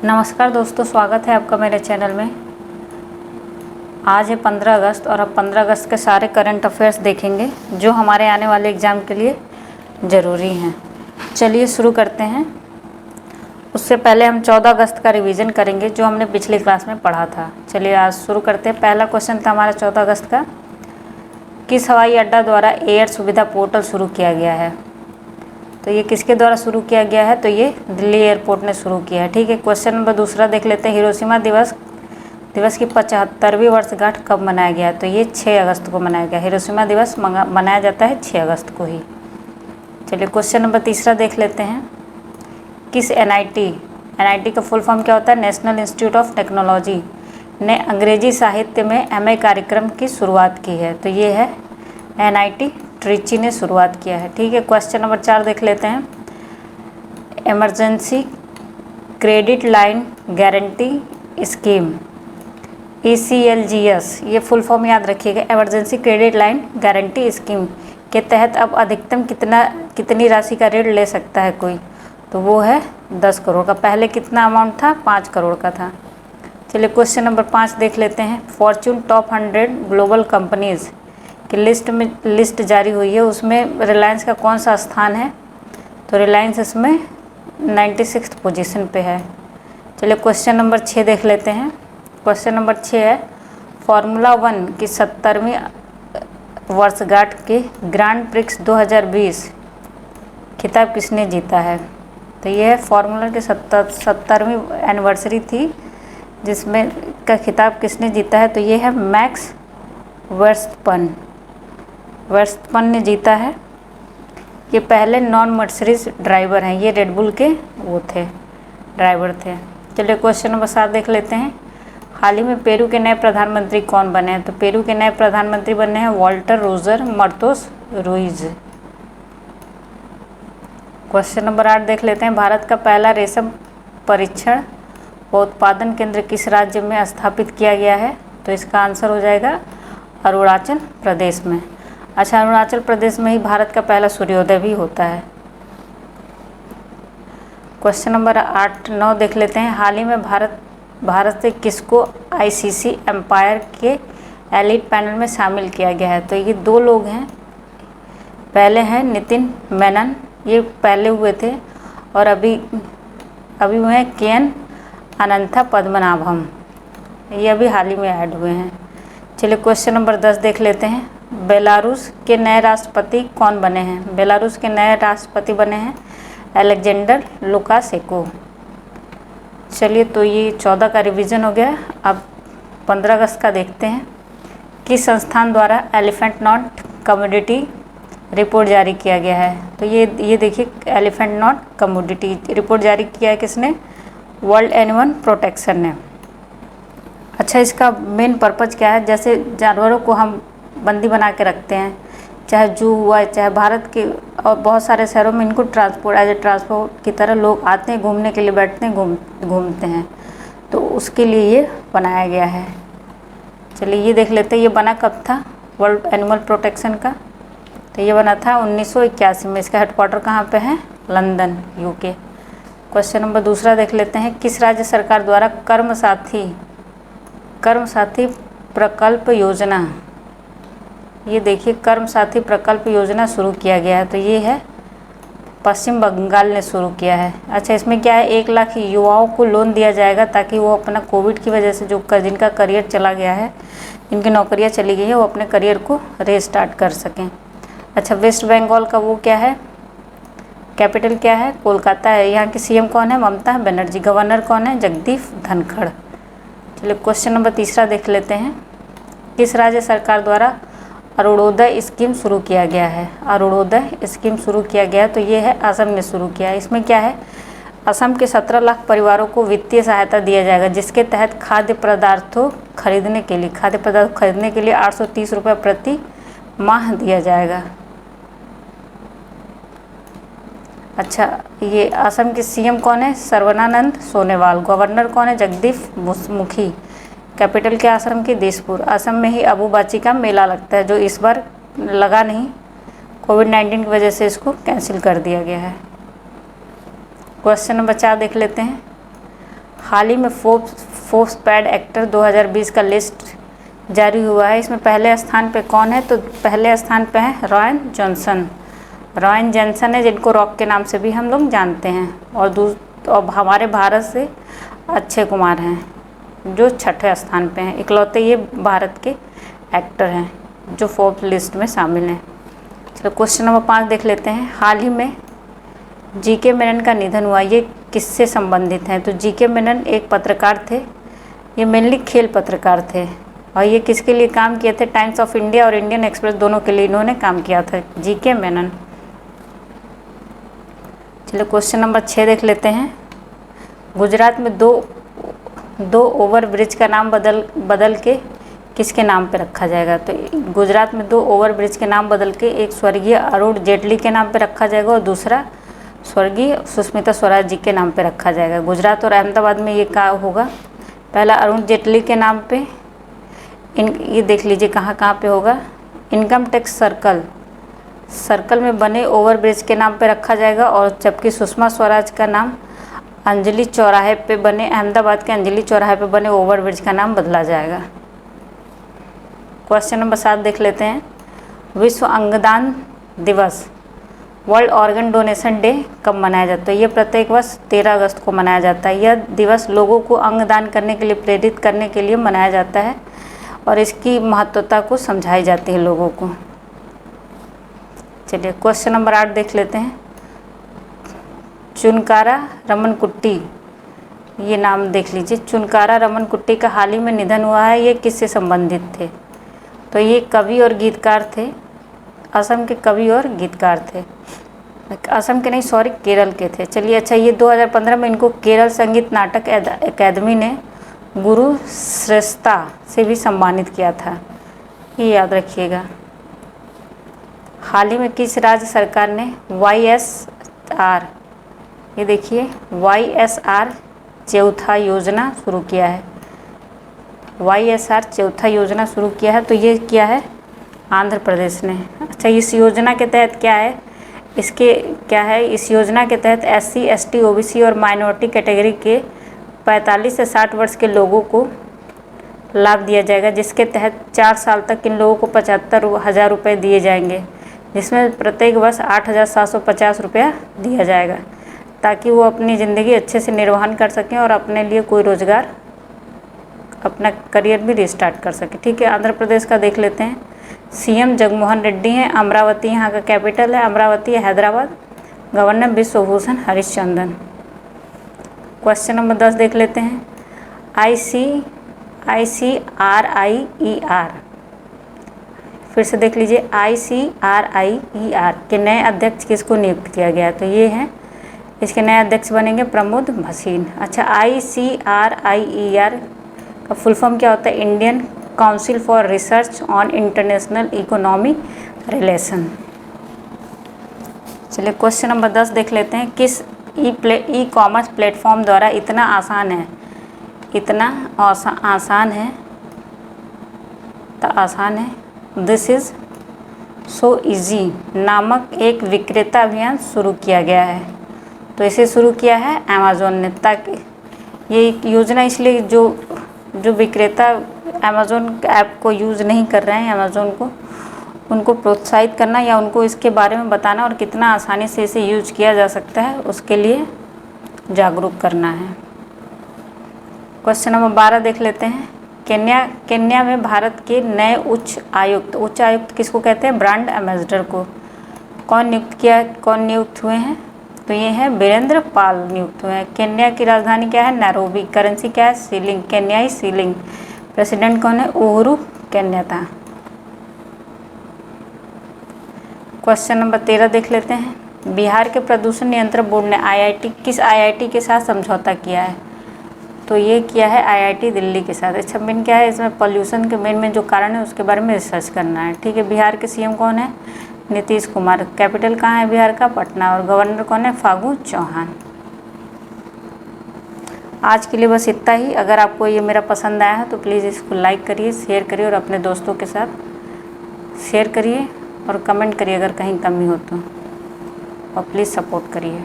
नमस्कार दोस्तों, स्वागत है आपका मेरे चैनल में। आज है 15 अगस्त और अब 15 अगस्त के सारे करंट अफेयर्स देखेंगे जो हमारे आने वाले एग्ज़ाम के लिए ज़रूरी हैं। चलिए शुरू करते हैं। उससे पहले हम 14 अगस्त का रिवीजन करेंगे जो हमने पिछली क्लास में पढ़ा था। चलिए आज शुरू करते हैं। पहला क्वेश्चन था हमारा 14 अगस्त का, किस हवाई अड्डा द्वारा एयर सुविधा पोर्टल शुरू किया गया है? तो ये किसके द्वारा शुरू किया गया है? तो ये दिल्ली एयरपोर्ट ने शुरू किया है। ठीक है, क्वेश्चन नंबर दूसरा देख लेते हैं। हिरोशिमा दिवस की 75वीं वर्षगांठ कब मनाया गया है? तो ये 6 अगस्त को मनाया गया। हिरोशिमा दिवस मनाया जाता है 6 अगस्त को ही। चलिए क्वेश्चन नंबर तीसरा देख लेते हैं। किस NIT का फुल फॉर्म क्या होता है? नेशनल इंस्टीट्यूट ऑफ टेक्नोलॉजी ने अंग्रेजी साहित्य में MA कार्यक्रम की शुरुआत की है? तो ये है NIT ट्रिची ने शुरुआत किया है। ठीक है, क्वेश्चन नंबर 4 देख लेते हैं। Emergency credit line guarantee scheme ECLGS, ये फुल फॉर्म याद रखिएगा। Emergency credit line guarantee scheme के तहत अब अधिकतम कितनी राशि का ऋण ले सकता है कोई? तो वो है 10 करोड़ का। पहले कितना अमाउंट था? 5 करोड़ का था। चलिए क्वेश्चन नंबर 5 देख लेते हैं। फॉर्च्यून टॉप 100 ग्लोबल कंपनीज़ की लिस्ट जारी हुई है, उसमें रिलायंस का कौन सा स्थान है? तो रिलायंस इसमें 96 पोजीशन पे है। चलिए क्वेश्चन नंबर 6 देख लेते हैं। क्वेश्चन नंबर 6 है, फार्मूला 1 की 70वीं वर्षगांठ के ग्रांड प्रिक्स 2020 खिताब किसने जीता है? तो ये है फार्मूला की 70वीं एनिवर्सरी थी जिसमें का खिताब किसने जीता है? तो ये है मैक्स वर्स्टपन ने जीता है। ये पहले नॉन मर्सिडीज ड्राइवर हैं, ये रेडबुल के वो थे, ड्राइवर थे। चलिए क्वेश्चन नंबर 7 देख लेते हैं। हाल ही में पेरू के नए प्रधानमंत्री कौन बने हैं? तो पेरू के नए प्रधानमंत्री बने हैं Walter Roger Martos Ruiz. Question number 8 देख लेते हैं। भारत का पहला रेशम परीक्षण व उत्पादन केंद्र किस राज्य में स्थापित किया गया है? तो इसका आंसर हो जाएगा अरुणाचल प्रदेश में। अच्छा, अरुणाचल प्रदेश में ही भारत का पहला सूर्योदय भी होता है। क्वेश्चन नंबर 8, 9 देख लेते हैं। हाल ही में भारत से किसको ICC एम्पायर के एलिट पैनल में शामिल किया गया है? तो ये 2 लोग हैं। पहले हैं नितिन मेनन, ये पहले हुए थे, और अभी हुए हैं KN अनंथा पद्मनाभम, ये अभी हाल ही में ऐड हुए हैं। चलिए क्वेश्चन नंबर 10 देख लेते हैं। बेलारूस के नए राष्ट्रपति कौन बने हैं? बेलारूस के नए राष्ट्रपति बने हैं अलेक्जेंडर लुकाशेंको। चलिए, तो ये 14 का रिवीजन हो गया। अब 15 अगस्त का देखते हैं। किस संस्थान द्वारा एलिफेंट नॉट कमोडिटी रिपोर्ट जारी किया गया है? तो ये देखिए, एलिफेंट नॉट कमोडिटी रिपोर्ट जारी किया है किसने? वर्ल्ड एनिमल प्रोटेक्शन ने। अच्छा, इसका मेन पर्पज़ क्या है? जैसे जानवरों को हम बंदी बना के रखते हैं, चाहे जू हुआ, चाहे भारत के और बहुत सारे शहरों में इनको एज ए ट्रांसपोर्ट की तरह लोग आते हैं, घूमने के लिए बैठते हैं, घूमते हैं, तो उसके लिए ये बनाया गया है। चलिए ये देख लेते हैं, ये बना कब था वर्ल्ड एनिमल प्रोटेक्शन का? तो ये बना था 1981 में। इसका हेडक्वार्टर कहाँ पे है? London, UK। क्वेश्चन नंबर दूसरा देख लेते हैं। किस राज्य सरकार द्वारा कर्म साथी प्रकल्प योजना, ये देखिए कर्म साथी प्रकल्प योजना शुरू किया गया है? तो ये है पश्चिम बंगाल ने शुरू किया है। अच्छा, इसमें क्या है? 1 लाख युवाओं को लोन दिया जाएगा ताकि वो अपना कोविड की वजह से जिनका करियर चला गया है, जिनकी नौकरियां चली गई है, वो अपने करियर को रीस्टार्ट कर सकें। अच्छा, वेस्ट बंगाल का वो क्या है? कैपिटल क्या है? कोलकाता है। यहाँ की CM कौन है? ममता बनर्जी। गवर्नर कौन है? जगदीप धनखड़। चलिए क्वेश्चन नंबर तीसरा देख लेते हैं। किस राज्य सरकार द्वारा अरुणोदय स्कीम शुरू किया गया है? अरुणोदय स्कीम शुरू किया गया, तो ये है असम ने शुरू किया है। इसमें क्या है? असम के 17 लाख परिवारों को वित्तीय सहायता दिया जाएगा, जिसके तहत खाद्य पदार्थ खरीदने के लिए 830 रुपये प्रति माह दिया जाएगा। अच्छा, ये असम के CM कौन है? सर्बानंद सोनोवाल। गवर्नर कौन है? जगदीप मुखी। कैपिटल क्या असम की? दिसपुर। असम में ही अम्बुबाची का मेला लगता है, जो इस बार लगा नहीं, कोविड-19 की वजह से इसको कैंसिल कर दिया गया है। क्वेश्चन नंबर 4 देख लेते हैं। हाल ही में फोर्ब्स पैड एक्टर 2020 का लिस्ट जारी हुआ है। इसमें पहले स्थान पे कौन है? तो पहले स्थान पे है रॉयन जॉनसन। रॉयन जॉनसन है, जिनको रॉक के नाम से भी हम लोग जानते हैं। और हमारे भारत से अक्षय कुमार हैं जो छठे स्थान पे हैं। इकलौते ये भारत के एक्टर हैं जो फोर्ब्स लिस्ट में शामिल हैं। चलो क्वेश्चन नंबर 5 देख लेते हैं। हाल ही में जीके मेनन का निधन हुआ, ये किससे संबंधित हैं? तो जीके मेनन एक पत्रकार थे, ये मेनली खेल पत्रकार थे और ये किसके लिए काम किए थे? टाइम्स ऑफ इंडिया और इंडियन एक्सप्रेस दोनों के लिए इन्होंने काम किया था, जीके मेनन। चलो क्वेश्चन नंबर 6 देख लेते हैं। गुजरात में दो ओवर ब्रिज का नाम बदल के किसके नाम पे रखा जाएगा? तो गुजरात में 2 ओवर ब्रिज के नाम बदल के एक स्वर्गीय अरुण जेटली के नाम पे रखा जाएगा और दूसरा स्वर्गीय सुष्मिता स्वराज जी के नाम पे रखा जाएगा। गुजरात और अहमदाबाद में ये क्या होगा? पहला अरुण जेटली के नाम पे ये देख लीजिए कहाँ पे होगा। इनकम टैक्स सर्कल में बने ओवर ब्रिज के नाम पे रखा जाएगा और जबकि सुषमा स्वराज का नाम अंजलि चौराहे पे बने, अहमदाबाद के अंजलि चौराहे पे बने ओवर ब्रिज का नाम बदला जाएगा। क्वेश्चन नंबर 7 देख लेते हैं। विश्व अंगदान दिवस, वर्ल्ड ऑर्गन डोनेशन डे कब मनाया जाता है? ये प्रत्येक वर्ष 13 अगस्त को मनाया जाता है। यह दिवस लोगों को अंगदान करने के लिए प्रेरित करने के लिए मनाया जाता है और इसकी महत्वता को समझाई जाती है लोगों को। चलिए क्वेश्चन नंबर 8 देख लेते हैं। चुनकारा रमन कुट्टी, ये नाम देख लीजिए। चुनकारा रमन कुट्टी का हाल ही में निधन हुआ है, ये किससे संबंधित थे? तो ये कवि और गीतकार थे, असम के कवि और गीतकार थे। असम के नहीं, सॉरी, केरल के थे। चलिए अच्छा, ये 2015 में इनको केरल संगीत नाटक अकादमी ने गुरु श्रेष्ठता से भी सम्मानित किया था, ये याद रखिएगा। हाल ही में किस राज्य सरकार ने YSR, ये देखिए YSR चौथा योजना शुरू किया है? YSR चौथा योजना शुरू किया है, तो ये क्या है? आंध्र प्रदेश ने। अच्छा, इस योजना के तहत क्या है? इस योजना के तहत SC, ST, OBC और माइनॉरिटी कैटेगरी के 45 से 60 वर्ष के लोगों को लाभ दिया जाएगा, जिसके तहत 4 साल तक इन लोगों को 75,000 रुपये दिए जाएंगे, जिसमें प्रत्येक वर्ष 8,750 रुपया दिया जाएगा, ताकि वो अपनी ज़िंदगी अच्छे से निर्वहन कर सकें और अपने लिए कोई रोज़गार, अपना करियर भी रिस्टार्ट कर सके। ठीक है, आंध्र प्रदेश का देख लेते हैं। CM जगनमोहन रेड्डी हैं, अमरावती यहाँ का कैपिटल है, अमरावती है Hyderabad. Governor Vishwabhushan Harishchandran. Question number 10 देख लेते हैं। ICRIER, फिर से देख लीजिए, ICRIER के नए अध्यक्ष किसको नियुक्त किया गया? तो ये हैं, इसके नए अध्यक्ष बनेंगे प्रमोद भसीन। अच्छा, ICRIER का फुल फॉर्म क्या होता है? Indian council for research on international economic relation. चलिए क्वेश्चन नंबर 10 देख लेते हैं। किस ई कॉमर्स प्लेटफॉर्म द्वारा इतना आसान है दिस इज़ सो इजी नामक एक विक्रेता अभियान शुरू किया गया है? तो इसे शुरू किया है अमेज़ॉन ने, ताकि ये योजना इसलिए जो विक्रेता अमेज़ॉन ऐप को यूज़ नहीं कर रहे हैं, अमेज़ॉन को, उनको प्रोत्साहित करना या उनको इसके बारे में बताना और कितना आसानी से इसे यूज किया जा सकता है, उसके लिए जागरूक करना है। क्वेश्चन नंबर 12 देख लेते हैं। केन्या में भारत के नए उच्च आयुक्त किसको कहते हैं? ब्रांड एम्बेसडर को। कौन नियुक्त हुए हैं? तो ये हैं वीरेंद्र पाल नियुक्त हुए हैं। केन्या की राजधानी क्या है? नैरोबी। करेंसी क्या है? Shilling, केन्याई shilling. प्रेसिडेंट कौन है? उहुरु केन्यात्ता। क्वेश्चन नंबर 13 देख लेते हैं। बिहार के प्रदूषण नियंत्रण बोर्ड ने किस IIT के साथ समझौता किया है? तो ये किया है IIT दिल्ली के साथ। अच्छा, मेन क्या है इसमें? पॉल्यूशन के मेन जो कारण है उसके बारे में रिसर्च करना है। ठीक है, बिहार के CM कौन है? नीतीश कुमार। कैपिटल कहाँ है बिहार का? पटना। और गवर्नर कौन है? फागू चौहान। आज के लिए बस इतना ही। अगर आपको ये मेरा पसंद आया है तो प्लीज़ इसको लाइक करिए, शेयर करिए और अपने दोस्तों के साथ शेयर करिए और कमेंट करिए अगर कहीं कमी हो तो, और प्लीज़ सपोर्ट करिए।